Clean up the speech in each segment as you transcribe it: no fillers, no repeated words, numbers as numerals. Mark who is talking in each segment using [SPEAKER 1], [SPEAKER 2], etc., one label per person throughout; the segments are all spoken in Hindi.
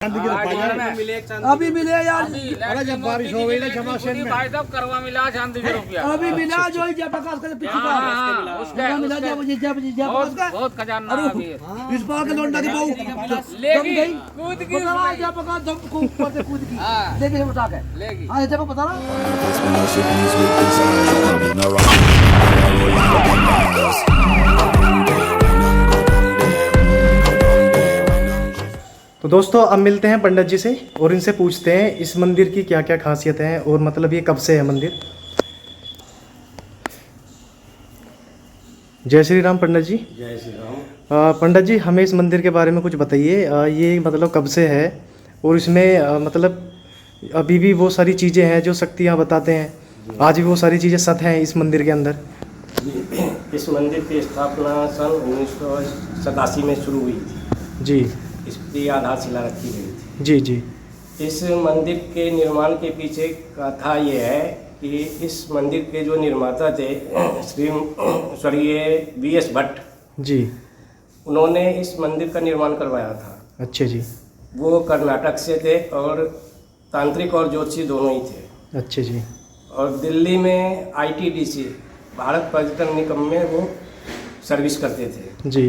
[SPEAKER 1] अभी मिले यार,
[SPEAKER 2] अरे जब बारिश हो गई ना क्षमा से
[SPEAKER 3] भाई साहब करवा मिला शांति के रुपया
[SPEAKER 1] अभी मिला जो ही जयप्रकाश का पीछे का उसका मिला जयप्रकाश का
[SPEAKER 3] बहुत खजाना अभी
[SPEAKER 1] इस बार के लौंडा की बहू
[SPEAKER 3] लेगी कूद की
[SPEAKER 1] जयप्रकाश को ऊपर से कूद की लेके उठा के
[SPEAKER 3] लेगी।
[SPEAKER 1] हाँ जब पता ना
[SPEAKER 2] तो दोस्तों अब मिलते हैं पंडित जी से और इनसे पूछते हैं इस मंदिर की क्या क्या खासियत है और मतलब ये कब से है मंदिर। जय श्री राम पंडित जी।
[SPEAKER 4] जय श्री राम।
[SPEAKER 2] पंडित जी हमें इस मंदिर के बारे में कुछ बताइए। ये मतलब कब से है और इसमें मतलब अभी भी वो सारी चीज़ें हैं जो शक्तियाँ बताते हैं, आज भी वो सारी चीज़ें सत्य हैं इस मंदिर के अंदर।
[SPEAKER 4] इस मंदिर की स्थापना सन 1987 में शुरू हुई थी
[SPEAKER 2] जी।
[SPEAKER 4] इसकी आधारशिला रखी गई थी।
[SPEAKER 2] जी जी।
[SPEAKER 4] इस मंदिर के निर्माण के पीछे कथा ये है कि इस मंदिर के जो निर्माता थे श्री स्वर्गीय VS भट्ट
[SPEAKER 2] जी,
[SPEAKER 4] उन्होंने इस मंदिर का निर्माण करवाया था।
[SPEAKER 2] अच्छा जी।
[SPEAKER 4] वो कर्नाटक से थे और तांत्रिक और ज्योतिषी दोनों ही थे।
[SPEAKER 2] अच्छा जी।
[SPEAKER 4] और दिल्ली में ITDC भारत पर्यटन निगम में वो सर्विस करते थे
[SPEAKER 2] जी।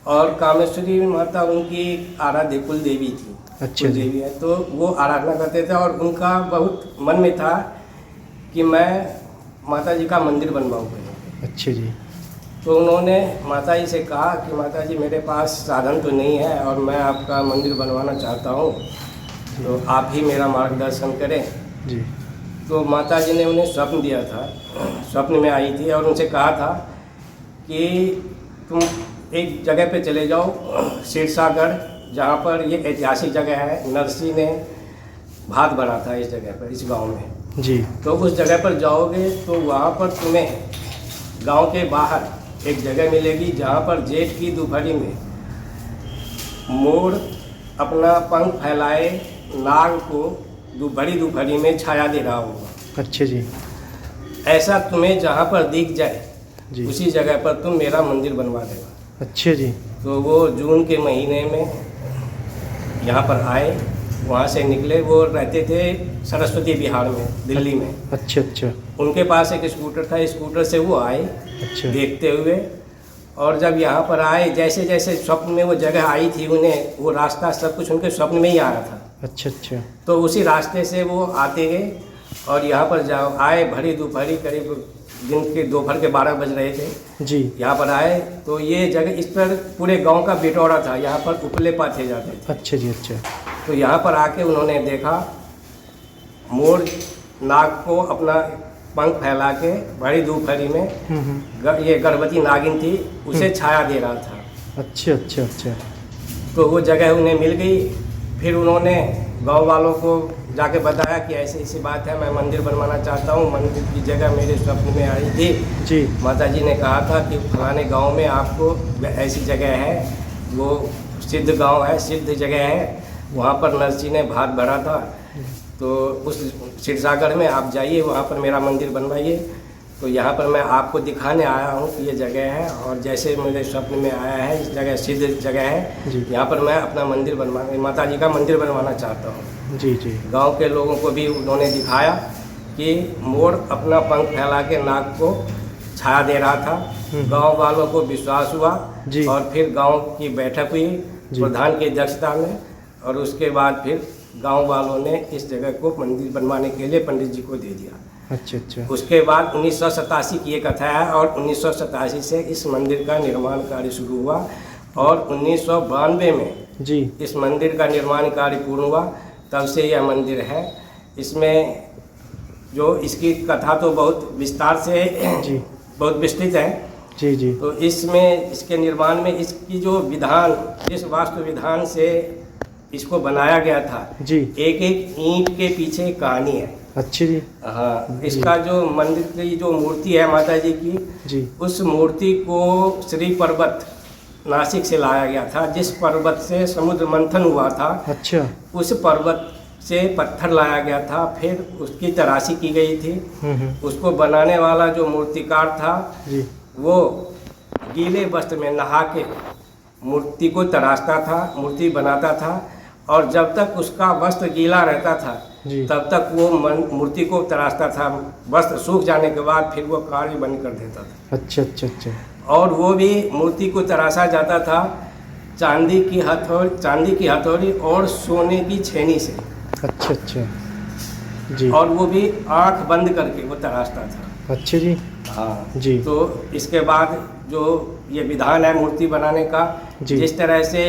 [SPEAKER 4] और कामेश्वरी माता उनकी आराध्य कुल देवी थी।
[SPEAKER 2] अच्छा जी।
[SPEAKER 4] देवी है तो वो आराधना करते थे और उनका बहुत मन में था कि मैं माता जी का मंदिर बनवाऊंगा।
[SPEAKER 2] अच्छा जी।
[SPEAKER 4] तो उन्होंने माता जी से कहा कि माता जी मेरे पास साधन तो नहीं है और मैं आपका मंदिर बनवाना चाहता हूँ, तो आप ही मेरा मार्गदर्शन करें।
[SPEAKER 2] जी।
[SPEAKER 4] तो माता जी ने उन्हें स्वप्न दिया था, स्वप्न में आई थी और उनसे कहा था कि तुम एक जगह पे चले जाओ सिरसागढ़, जहाँ पर ये ऐतिहासिक जगह है। नरसिंह ने भात बना था इस जगह पर, इस गांव में
[SPEAKER 2] जी।
[SPEAKER 4] तो उस जगह पर जाओगे तो वहाँ पर तुम्हें गांव के बाहर एक जगह मिलेगी जहाँ पर जेठ की दोपहरी में मोर अपना पंख फैलाए नाग को बड़ी दोपहरी में छाया दे रहा होगा।
[SPEAKER 2] अच्छा जी।
[SPEAKER 4] ऐसा तुम्हें जहाँ पर दिख जाए
[SPEAKER 2] जी।
[SPEAKER 4] उसी जगह पर तुम मेरा मंदिर बनवा देना।
[SPEAKER 2] अच्छा जी।
[SPEAKER 4] तो वो जून के महीने में यहाँ पर आए, वहाँ से निकले। वो रहते थे सरस्वती विहार में, दिल्ली में।
[SPEAKER 2] अच्छा अच्छा।
[SPEAKER 4] उनके पास एक स्कूटर था, स्कूटर से वो आए
[SPEAKER 2] अच्छा।
[SPEAKER 4] देखते हुए। और जब यहाँ पर आए, जैसे जैसे स्वप्न में वो जगह आई थी उन्हें, वो रास्ता सब कुछ उनके स्वप्न में ही आ रहा था।
[SPEAKER 2] अच्छा अच्छा।
[SPEAKER 4] तो उसी रास्ते से वो आते गए और यहाँ पर आए भरी दोपहरी, करीब दिन के दोपहर के 12 बज रहे थे
[SPEAKER 2] जी।
[SPEAKER 4] यहाँ पर आए तो ये जगह, इस पर पूरे गांव का बिटौरा था, यहाँ पर उपले पाथे जाते थे।
[SPEAKER 2] अच्छा जी। अच्छा।
[SPEAKER 4] तो यहाँ पर आके उन्होंने देखा मोर नाग को अपना पंख फैला के बड़ी दोपहरी में ये गर्भवती नागिन थी, उसे छाया दे रहा था।
[SPEAKER 2] अच्छा अच्छा अच्छा।
[SPEAKER 4] तो वो जगह उन्हें मिल गई। फिर उन्होंने गांव वालों को जाके बताया कि ऐसी ऐसी बात है, मैं मंदिर बनवाना चाहता हूँ। मंदिर की जगह मेरे स्वप्न में आई थी
[SPEAKER 2] जी।
[SPEAKER 4] माता जी ने कहा था कि फलाने गांव में आपको ऐसी जगह है, वो सिद्ध गांव है, सिद्ध जगह है, वहाँ पर नरसिंह ने भात भरा था। तो उस सिरसागढ़ में आप जाइए, वहाँ पर मेरा मंदिर बनवाइए। तो यहाँ पर मैं आपको दिखाने आया हूँ कि ये जगह है और जैसे मेरे स्वप्न में आया है, इस जगह सिद्ध जगह है, यहाँ पर मैं अपना मंदिर माता जी का मंदिर बनवाना चाहता हूँ।
[SPEAKER 2] जी जी।
[SPEAKER 4] गांव के लोगों को भी उन्होंने दिखाया कि मोर अपना पंख फैला के नाग को छाया दे रहा था। गांव वालों को विश्वास हुआ और फिर गांव की बैठक हुई प्रधान की अध्यक्षता में, और उसके बाद फिर गांव वालों ने इस जगह को मंदिर बनवाने के लिए पंडित जी को दे दिया।
[SPEAKER 2] अच्छा अच्छा।
[SPEAKER 4] उसके बाद 1987 की ये कथा है और 1987 से इस मंदिर का निर्माण कार्य शुरू हुआ और 1992 में
[SPEAKER 2] जी
[SPEAKER 4] इस मंदिर का निर्माण कार्य पूर्ण हुआ। तब से यह मंदिर है। इसमें जो इसकी कथा तो बहुत विस्तार से
[SPEAKER 2] जी,
[SPEAKER 4] बहुत विस्तृत है।
[SPEAKER 2] जी जी।
[SPEAKER 4] तो इसमें इसके निर्माण में इसकी जो विधान, जिस वास्तु विधान से इसको बनाया गया था
[SPEAKER 2] जी,
[SPEAKER 4] एक एक ईंट के पीछे कहानी है।
[SPEAKER 2] अच्छी जी।
[SPEAKER 4] हाँ, इसका जो मंदिर की जो मूर्ति है माता जी की
[SPEAKER 2] जी,
[SPEAKER 4] उस मूर्ति को श्री पर्वत नासिक से लाया गया था, जिस पर्वत से समुद्र मंथन हुआ था।
[SPEAKER 2] अच्छा।
[SPEAKER 4] उस पर्वत से पत्थर लाया गया था, फिर उसकी तराशी की गई थी। उसको बनाने वाला जो मूर्तिकार था
[SPEAKER 2] जी,
[SPEAKER 4] वो गीले वस्त्र में नहा के मूर्ति को तराशता था, मूर्ति बनाता था और जब तक उसका वस्त्र गीला रहता था
[SPEAKER 2] जी।
[SPEAKER 4] तब तक वो मूर्ति को तराशता था। वस्त्र सूख जाने के बाद फिर वो कार्य बंद कर देता था।
[SPEAKER 2] अच्छा अच्छा अच्छा।
[SPEAKER 4] और वो भी मूर्ति को तराशा जाता था चांदी की हथौड़ी और सोने की छेनी से।
[SPEAKER 2] अच्छा अच्छा जी।
[SPEAKER 4] और वो भी आंख बंद करके वो तराशता था।
[SPEAKER 2] अच्छा जी।
[SPEAKER 4] हाँ
[SPEAKER 2] जी।
[SPEAKER 4] तो इसके बाद जो ये विधान है मूर्ति बनाने का,
[SPEAKER 2] जी।
[SPEAKER 4] जिस तरह से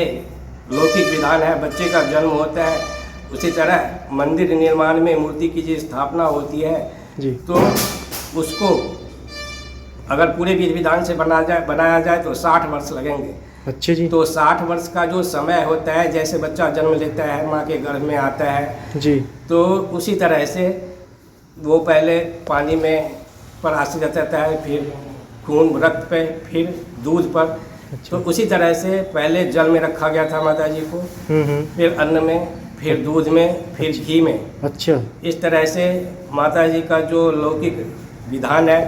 [SPEAKER 4] लौकिक विधान है, बच्चे का जन्म होता है, उसी तरह मंदिर निर्माण में मूर्ति की जो स्थापना होती है
[SPEAKER 2] जी।
[SPEAKER 4] तो उसको अगर पूरे विधि विधान से बनाया जाए तो 60 वर्ष लगेंगे।
[SPEAKER 2] अच्छा जी।
[SPEAKER 4] तो 60 वर्ष का जो समय होता है, जैसे बच्चा जन्म लेता है, माँ के गर्भ में आता है
[SPEAKER 2] जी।
[SPEAKER 4] तो उसी तरह से वो पहले पानी में पर आश्रित रहता है, फिर खून रक्त पे, फिर दूध पर।
[SPEAKER 2] अच्छा।
[SPEAKER 4] तो उसी तरह से पहले जल में रखा गया था माता जी को, फिर अन्न में, फिर दूध में, फिर घी में।
[SPEAKER 2] अच्छा।
[SPEAKER 4] इस तरह से माता जी का जो लौकिक विधान है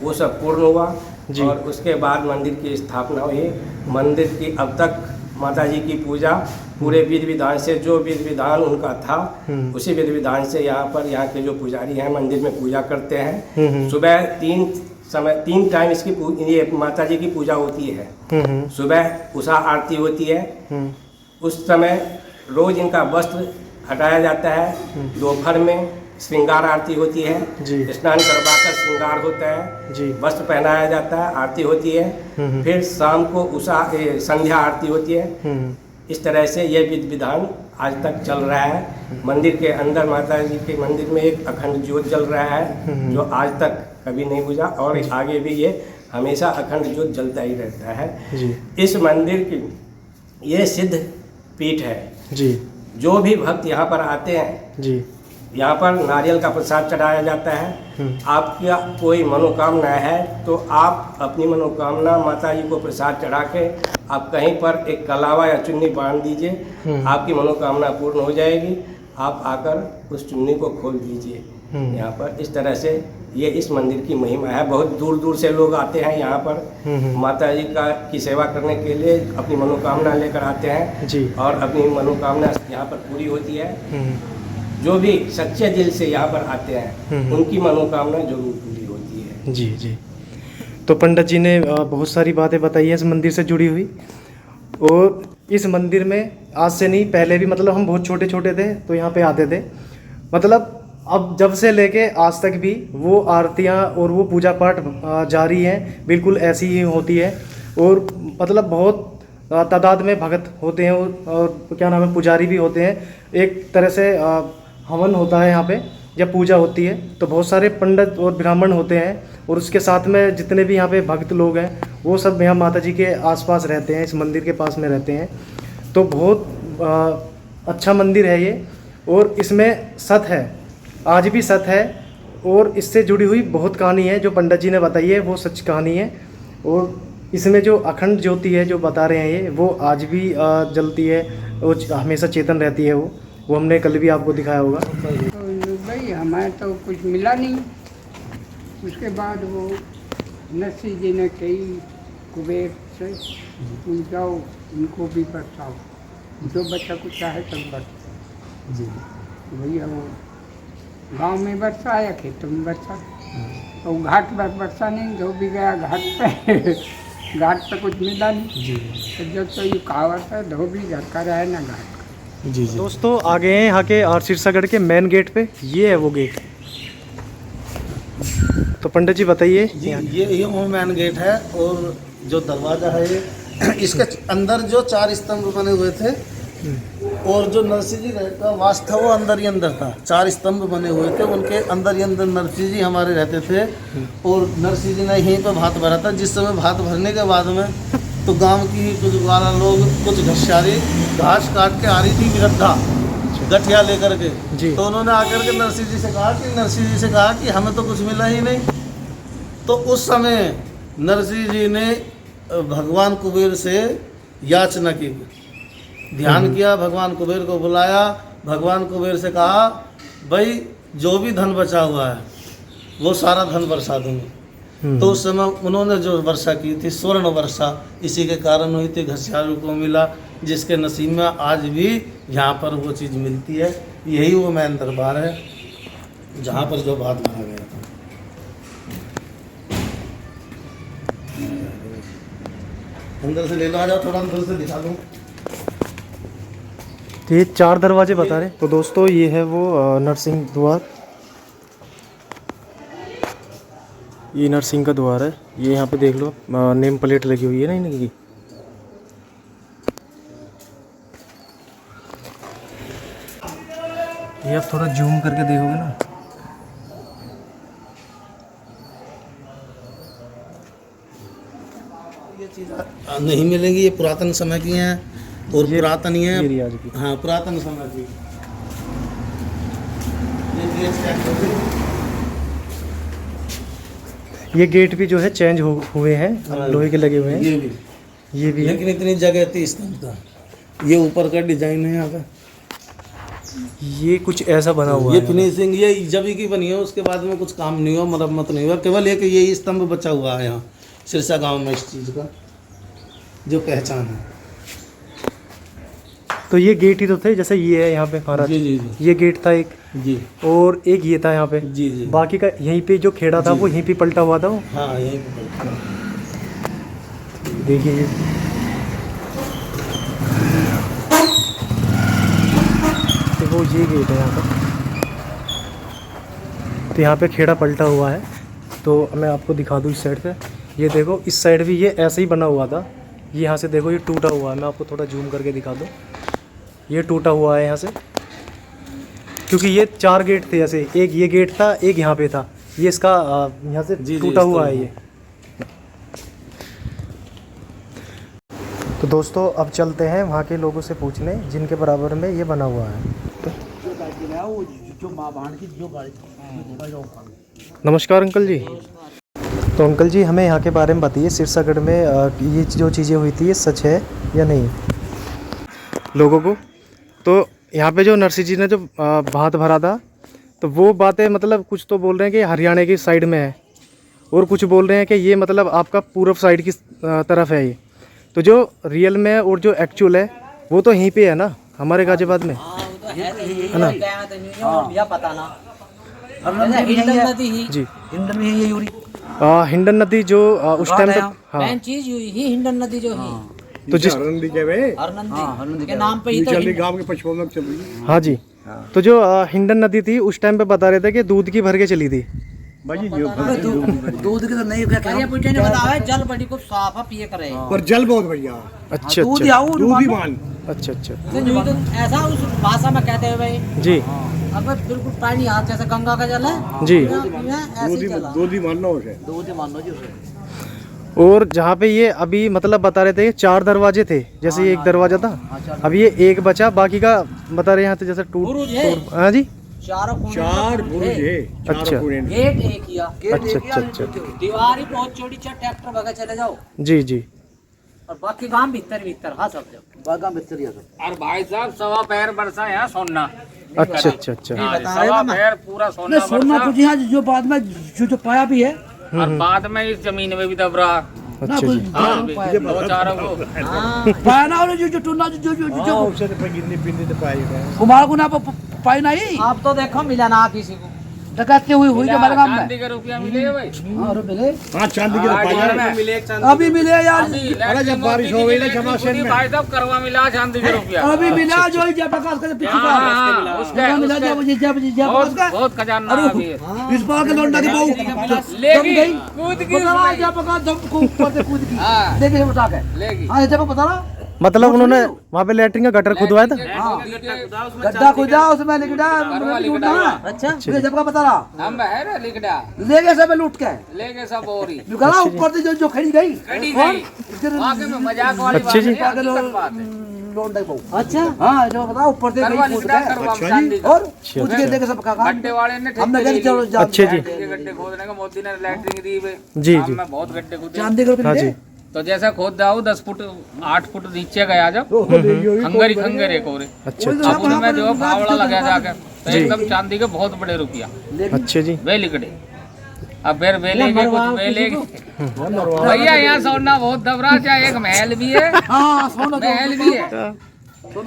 [SPEAKER 4] वो सब पूर्ण हुआ
[SPEAKER 2] जी।
[SPEAKER 4] और उसके बाद मंदिर की स्थापना हुई। मंदिर की अब तक माता जी की पूजा पूरे विधि विधान से, जो विधि विधान उनका था उसी विधि विधान से यहाँ के जो पुजारी हैं मंदिर में पूजा करते हैं। सुबह 3 टाइम इसकी ये माता जी की पूजा होती है। सुबह उषा आरती होती है, उस समय रोज इनका वस्त्र हटाया जाता है। दोपहर में श्रृंगार आरती होती है, स्नान करवाकर श्रृंगार होता है
[SPEAKER 2] जी।
[SPEAKER 4] वस्त्र पहनाया जाता है, आरती होती है। फिर शाम को संध्या आरती होती है। इस तरह से ये विधि विधान आज तक चल रहा है। मंदिर के अंदर माता जी के मंदिर में एक अखंड ज्योत जल रहा है जो आज तक कभी नहीं बुझा और आगे भी ये हमेशा अखंड ज्योत जलता ही रहता है
[SPEAKER 2] जी।
[SPEAKER 4] इस मंदिर की ये सिद्ध पीठ है
[SPEAKER 2] जी।
[SPEAKER 4] जो भी भक्त यहाँ पर आते हैं
[SPEAKER 2] जी।
[SPEAKER 4] यहाँ पर नारियल का प्रसाद चढ़ाया जाता है। आपका कोई मनोकामना है तो आप अपनी मनोकामना माता जी को प्रसाद चढ़ा के आप कहीं पर एक कलावा या चुन्नी बांध दीजिए, आपकी मनोकामना पूर्ण हो जाएगी। आप आकर उस चुन्नी को खोल दीजिए यहाँ पर। इस तरह से ये इस मंदिर की महिमा है। बहुत दूर दूर से लोग आते हैं यहाँ पर माता जी की सेवा करने के लिए, अपनी मनोकामना लेकर आते हैं
[SPEAKER 2] जी।
[SPEAKER 4] और अपनी मनोकामना यहाँ पर पूरी होती है। जो भी सच्चे दिल से यहाँ पर आते हैं उनकी मनोकामना जरूर पूरी होती है।
[SPEAKER 2] जी जी। तो पंडित जी ने बहुत सारी बातें बताई है इस मंदिर से जुड़ी हुई। और इस मंदिर में आज से नहीं, पहले भी मतलब हम बहुत छोटे छोटे थे तो यहाँ पे आते थे। मतलब अब जब से लेके आज तक भी वो आरतियाँ और वो पूजा पाठ जारी हैं, बिल्कुल ऐसी ही होती है। और मतलब बहुत तादाद में भगत होते हैं और क्या नाम है, पुजारी भी होते हैं। एक तरह से हवन होता है यहाँ पे जब पूजा होती है तो बहुत सारे पंडित और ब्राह्मण होते हैं और उसके साथ में जितने भी यहाँ पे भक्त लोग हैं वो सब यहाँ माता जी के आसपास रहते हैं, इस मंदिर के पास में रहते हैं। तो बहुत अच्छा मंदिर है ये और इसमें सत है, आज भी सत है और इससे जुड़ी हुई बहुत कहानी है जो पंडित जी ने बताई है, वो सच कहानी है। और इसमें जो अखंड ज्योति है जो बता रहे हैं ये, वो आज भी जलती है, वो हमेशा चेतन रहती है। वो हमने कल भी आपको दिखाया होगा।
[SPEAKER 5] तो भाई हमें तो कुछ मिला नहीं। उसके बाद वो नरसिंह जी ने कही कुबेर से तुम जाओ उनको भी बरसाओ, जो बच्चा कुछ चाहे तब बरसाओ जी। भैया वो गांव में बरसाया, खेतों में बरसा, और घाट पर बरसा नहीं, जो भी गया घाट पे घाट पे कुछ मिला नहीं जी। तो जब तो ये कहावत है, धोबी घर का रहे ना घाट।
[SPEAKER 2] जी जी। दोस्तों आ गए हैं यहाँ के सिरसागढ़ के मेन गेट पे, ये है वो गेट। तो पंडित जी बताइए।
[SPEAKER 6] ये वो मेन गेट है और जो दरवाज़ा है ये इसके अंदर जो 4 स्तंभ बने हुए थे और जो नरसिंह जी का वास था वो अंदर ही अंदर था। 4 स्तंभ बने हुए थे, उनके अंदर ही अंदर नरसिंह जी हमारे रहते थे। और नरसिंह जी ने यहीं पर भात भरा था। जिस समय भात भरने के बाद में तो गांव की कुछ वाला लोग, कुछ घसियारी घास काट के आ रही थी गठिया लेकर के जी। तो उन्होंने आकर के नरसिंह जी से कहा कि हमें तो कुछ मिला ही नहीं। तो उस समय नरसिंह जी ने भगवान कुबेर से याचना की, ध्यान किया, भगवान कुबेर को बुलाया। भगवान कुबेर से कहा भाई जो भी धन बचा हुआ है वो सारा धन बरसा दूंगा। तो उस समय उन्होंने जो वर्षा की थी स्वर्ण वर्षा इसी के कारण हुई थी। घसियारू को मिला, जिसके नसीब में आज भी यहाँ पर वो चीज़ मिलती है। यही वो मेन दरबार है जहाँ पर जो बात माना गया था। अंदर से ले लो, आ जाओ, थोड़ा अंदर से दिखा दूँ।
[SPEAKER 2] तो ये 4 दरवाजे बता रहे। तो दोस्तों ये है वो नरसिंह द्वार, ये नरसिंह का द्वार है। ये यहाँ पे देख लो नेम प्लेट लगी हुई है ना इनकी। ये आप थोड़ा जूम करके देखोगे ना,
[SPEAKER 6] ये चीज़ नहीं मिलेंगी, ये पुरातन समय की हैं और पुरातन ही है।
[SPEAKER 2] ये रियाज की।
[SPEAKER 6] हाँ, पुरातन समय की।
[SPEAKER 2] ये गेट भी जो है चेंज हुए हैं, लोहे के लगे हुए हैं। ये भी है।
[SPEAKER 6] लेकिन इतनी जगह थी स्तंभ का। ये ऊपर का डिजाइन है यहाँ का।
[SPEAKER 2] ये कुछ ऐसा बना हुआ
[SPEAKER 6] ये
[SPEAKER 2] है।
[SPEAKER 6] फिनिशिंग ये जब की बनी है, उसके बाद में कुछ काम नहीं हुआ, मरम्मत नहीं हुआ, केवल एक यही स्तंभ बचा हुआ है यहाँ सिरसा गांव में इस चीज़ का जो पहचान है।
[SPEAKER 2] तो ये गेट ही तो थे, जैसे ये है यहाँ पे महाराज।
[SPEAKER 6] जी जी जी
[SPEAKER 2] ये गेट था एक,
[SPEAKER 6] जी
[SPEAKER 2] और एक ये था यहाँ पे।
[SPEAKER 6] जी जी।
[SPEAKER 2] बाकी का यहीं पे जो खेड़ा था वो यहीं पे पलटा हुआ था वो।
[SPEAKER 6] हाँ, यही पे।
[SPEAKER 2] देखिए ये तो वो ये गेट है यहाँ का। तो यहाँ पे खेड़ा पलटा हुआ है। तो मैं आपको दिखा दूँ इस साइड पे। ये देखो इस साइड भी ये ऐसे ही बना हुआ था। ये यहाँ से देखो ये टूटा हुआ है। मैं आपको थोड़ा जूम करके दिखा दूँ। ये टूटा हुआ है यहाँ से, क्योंकि ये 4 गेट थे। ऐसे एक ये गेट था, एक यहाँ पे था। ये इसका यहाँ से टूटा हुआ है ये। तो दोस्तों अब चलते हैं वहाँ के लोगों से पूछने जिनके बराबर में ये बना हुआ है। नमस्कार अंकल जी। तो अंकल जी हमें यहाँ के बारे में बताइए, सिरसागढ़ में ये जो चीज़ें हुई थी ये सच है या नहीं लोगों को। तो यहाँ पे जो नरसिंह जी ने जो भात भरा था, तो वो बातें मतलब कुछ तो बोल रहे हैं कि हरियाणा की साइड में है, और कुछ बोल रहे हैं कि ये मतलब आपका पूर्व साइड की तरफ है ये। तो जो रियल में और जो एक्चुअल है वो तो यहीं पे है ना, हमारे गाजियाबाद में, है ना। जी हिंडन नदी जो उस टाइम तक, हाँ
[SPEAKER 1] चीज ही हिंडन नदी जो है
[SPEAKER 2] तो जिस
[SPEAKER 1] हरनंदी के नाम पे ही तो
[SPEAKER 7] गांव के पश्चिम में चल रही है।
[SPEAKER 2] हाँ जी। तो जो हिंडन नदी थी उस टाइम पे बता रहे थे कि दूध की भर के चली थी।
[SPEAKER 7] भाई
[SPEAKER 1] दूध की तो नहीं क्या पूछे ने बताया जल बड़ी को साफ पिए करे
[SPEAKER 7] पर जल बहुत बढ़िया।
[SPEAKER 2] अच्छा
[SPEAKER 1] दूध
[SPEAKER 2] अच्छा
[SPEAKER 1] आऊ
[SPEAKER 7] दूध ही मान।
[SPEAKER 2] अच्छा अच्छा
[SPEAKER 1] तो ऐसा उस भाषा में कहते हैं भाई
[SPEAKER 2] जी।
[SPEAKER 1] अगर बिल्कुल पानी हाथ जैसे गंगा का जल है
[SPEAKER 2] जी।
[SPEAKER 7] दूध ही मानना उसे।
[SPEAKER 1] दूध मान लो जी उसे।
[SPEAKER 2] और जहाँ पे ये अभी मतलब बता रहे थे 4 दरवाजे थे, जैसे ये एक दरवाजा था, अब ये एक बचा, बाकी का बता रहे यहाँ तो जैसे टूट। हाँ जी
[SPEAKER 7] 4 बुर्ज है।
[SPEAKER 2] अच्छा
[SPEAKER 1] गेट एक किया।
[SPEAKER 2] अच्छा अच्छा
[SPEAKER 1] दीवार ही बहुत चौड़ी ट्रैक्टर भगा चले जाओ।
[SPEAKER 2] जी जी।
[SPEAKER 1] और बाकी गांव भीतर हाँ सब गांव भीतर ही सब।
[SPEAKER 3] और भाई साहब 1.25 पैर बरसा यहाँ सोना।
[SPEAKER 2] अच्छा अच्छा अच्छा।
[SPEAKER 3] 1.25 पैर पूरा सोना
[SPEAKER 1] सोना कुछ यहाँ जो बाद में जो पाया भी है,
[SPEAKER 3] और बाद में इस जमीन में भी दब रहा।
[SPEAKER 2] अच्छा जी।
[SPEAKER 3] दो चारों को
[SPEAKER 1] पाया ना जो टूना जो
[SPEAKER 7] उसे तो गिनने पिनने तो पाएगा।
[SPEAKER 1] कुमार को ना पाई नहीं। आप तो देखो मिला ना किसी को डकैती हुई जो हमारे गांव में।
[SPEAKER 3] चांदी का रुपया मिलेगा भाई।
[SPEAKER 1] और मिले
[SPEAKER 7] हाँ चांदी के
[SPEAKER 1] अभी मिले यार।
[SPEAKER 7] अरे जब बारिश हो गई ना जमा से में
[SPEAKER 3] भाई साहब करवा मिला चांदी का रुपया।
[SPEAKER 1] अभी मिला जो जयप्रकाश का पीछे का
[SPEAKER 3] उसका
[SPEAKER 1] मिला जयप्रकाश का
[SPEAKER 3] बहुत खजाना अभी
[SPEAKER 1] इस बार के लौंडा की बहू
[SPEAKER 3] लेगी
[SPEAKER 1] गई
[SPEAKER 3] कूद की
[SPEAKER 1] पता ना जयप्रकाश दम को ऊपर से कूद की देखिए उठा के।
[SPEAKER 3] लेगी
[SPEAKER 1] हाँ जब पता ना
[SPEAKER 2] मतलब उन्होंने वहाँ पे लैट्रिन का गटर खुदवाया था।
[SPEAKER 1] गड्ढा खुदा उसमें लिखा अच्छा जब का पता रहा
[SPEAKER 3] हम है ना लिखड़ा
[SPEAKER 1] ले गए सब लूट के
[SPEAKER 3] लेके सब और ही
[SPEAKER 1] निकला ऊपर से जो खड़ी गई
[SPEAKER 3] खड़ी गई। आगे में मजाक वाली बात
[SPEAKER 2] अच्छे जी।
[SPEAKER 3] नहीं, हकीकत बात है।
[SPEAKER 1] लौंडा की बहू। अच्छा हाँ जो पता ऊपर से
[SPEAKER 3] करवा
[SPEAKER 1] गई कूद
[SPEAKER 3] लिखड़ा
[SPEAKER 1] के
[SPEAKER 3] करवा चांदी का।
[SPEAKER 1] और पूछ के देखे सब का
[SPEAKER 3] गड्ढे वाले ने
[SPEAKER 1] हमने कहा चलो
[SPEAKER 2] अच्छे जी।
[SPEAKER 3] गड्ढे खोदने का मोदी ने लैटरिंग दी है।
[SPEAKER 2] जी जी।
[SPEAKER 3] में बहुत गड्ढे खोदे।
[SPEAKER 1] चांदी को
[SPEAKER 2] हाँ जी।
[SPEAKER 3] तो जैसा खोद जाओ 10 फुट 8 फुट नीचे गया जब खंगर ही खंगर एक और
[SPEAKER 2] अच्छा
[SPEAKER 3] अब उसमें जो फावड़ा लगा जाकर तो एकदम चांदी के बहुत बड़े रुपया
[SPEAKER 2] अच्छे जी।
[SPEAKER 3] वे लिकड़े अब फिर बेलेगे कुछ बेलेगे। भैया यहाँ सोना बहुत दबरा, चाहे एक महल भी है,
[SPEAKER 1] हाँ सोना
[SPEAKER 3] महल भी है, वो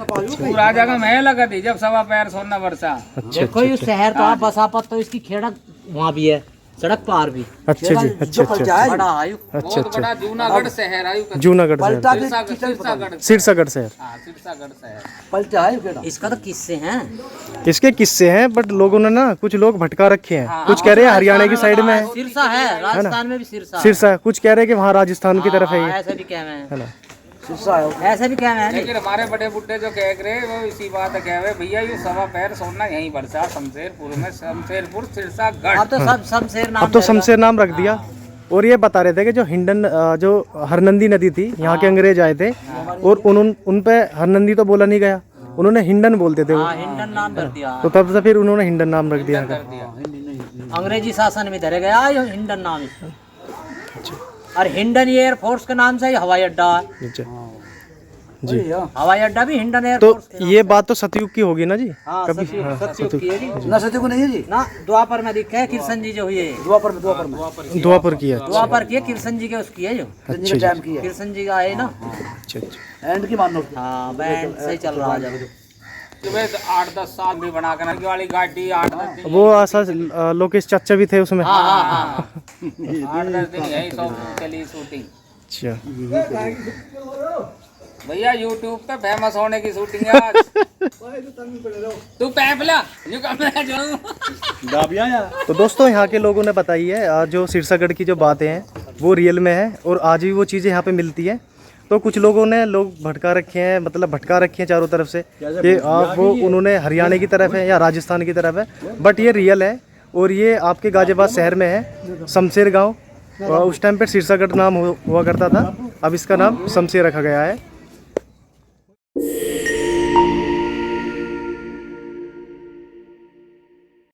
[SPEAKER 3] राजा का महल लगा थी जब सवा पैर सोना बरसा।
[SPEAKER 8] देखो ये शहर तो आप बसापत तो इसकी खेड़ा वहाँ भी है, सड़क पार भी।
[SPEAKER 2] अच्छा जी, अच्छा अच्छा
[SPEAKER 8] बड़ा आयु
[SPEAKER 3] बहुत बड़ा जूनागढ़ शहर आयु का।
[SPEAKER 2] जूनागढ़ शहर,
[SPEAKER 3] सिरसागढ़
[SPEAKER 2] सिरसागढ़ शहर।
[SPEAKER 3] हाँ, सिरसागढ़ शहर।
[SPEAKER 1] पलटा है केड़ा।
[SPEAKER 8] इसका तो किस्से हैं।
[SPEAKER 2] इसके किस्से हैं, बट लोगों ने ना कुछ लोग भटका रखे हैं। कुछ कह रहे हैं हरियाणा की साइड में है,
[SPEAKER 8] सिरसा है, राजस्थान में भी सिरसा।
[SPEAKER 2] सिरसा। कुछ कह रहे हैं कि वहाँ राजस्थान की तरफ है ये,
[SPEAKER 8] ऐसे भी कह रहे
[SPEAKER 2] है ना।
[SPEAKER 8] हैं, ऐसे भी कह रहे हैं।
[SPEAKER 3] लेकिन हमारे बड़े बुड्ढे जो कह रहे वो इसी बात कह रहे भैया ये सवा पैर सोना यहीं बरसा शमशेरपुर में, शमशेरपुर सिरसागढ़।
[SPEAKER 8] अब तो सब शमशेर नाम,
[SPEAKER 2] अब तो शमशेर नाम रख दिया। और ये बता रहे थे कि जो हिंडन जो हरनंदी नदी थी, यहाँ के अंग्रेज आए थे और उन पे हरनंदी तो बोला नहीं गया, उन्होंने हिंडन बोलते थे वो,
[SPEAKER 8] हिंडन नाम कर दिया।
[SPEAKER 2] तो तब से फिर उन्होंने हिंडन नाम रख दिया।
[SPEAKER 8] अंग्रेजी शासन में धरे गया ये हिंडन नाम। और हिंडन एयर फोर्स के नाम से ही हवाई अड्डा है।
[SPEAKER 2] अच्छा जी,
[SPEAKER 8] हवाई अड्डा भी हिंडन एयर
[SPEAKER 2] तो
[SPEAKER 8] फोर्स के नाम
[SPEAKER 2] ये बात तो सतयुग की होगी ना जी।
[SPEAKER 8] हाँ,
[SPEAKER 2] कभी
[SPEAKER 8] सतयुग की है जी।
[SPEAKER 1] ना सत्य को नहीं है जी,
[SPEAKER 8] ना द्वापर में दिखे कृष्ण जी जो हुई है,
[SPEAKER 1] द्वापर में
[SPEAKER 2] द्वापर की है।
[SPEAKER 8] द्वापर की है, कृष्ण जी के उसकी है जो
[SPEAKER 1] कृष्ण जी का टाइम की है।
[SPEAKER 8] कृष्ण जी का है ना।
[SPEAKER 2] अच्छा अच्छा,
[SPEAKER 1] एंड की मानो।
[SPEAKER 8] हाँ बैंड सही चल रहा है जब।
[SPEAKER 3] 8-10 साल भी बना कर वाली गाड़ी 8-10 दिन,
[SPEAKER 2] वो ऐसा लोकेश चाचा भी थे उसमें।
[SPEAKER 3] 8-10 दिन यही सब चली शूटिंग।
[SPEAKER 2] अच्छा,
[SPEAKER 3] भैया यूट्यूब पे फेमस होने की शूटिंग है आज। तू पैपला यूं कब मैं जाऊं।
[SPEAKER 2] तो दोस्तों यहाँ के लोगों ने बताई है जो सिरसागढ़ की जो बातें हैं वो रियल में है और आज भी वो चीज़ें यहाँ पे मिलती है। तो कुछ लोगों ने लोग भटका रखे हैं, मतलब भटका रखे हैं चारों तरफ से कि वो उन्होंने हरियाणा की तरफ है या राजस्थान की तरफ है, बट ये रियल है। और ये आपके गाजियाबाद शहर में है, शमशेर गांव। उस टाइम पे सिरसागढ़ नाम हुआ करता था, अब इसका नाम शमशेर रखा गया है।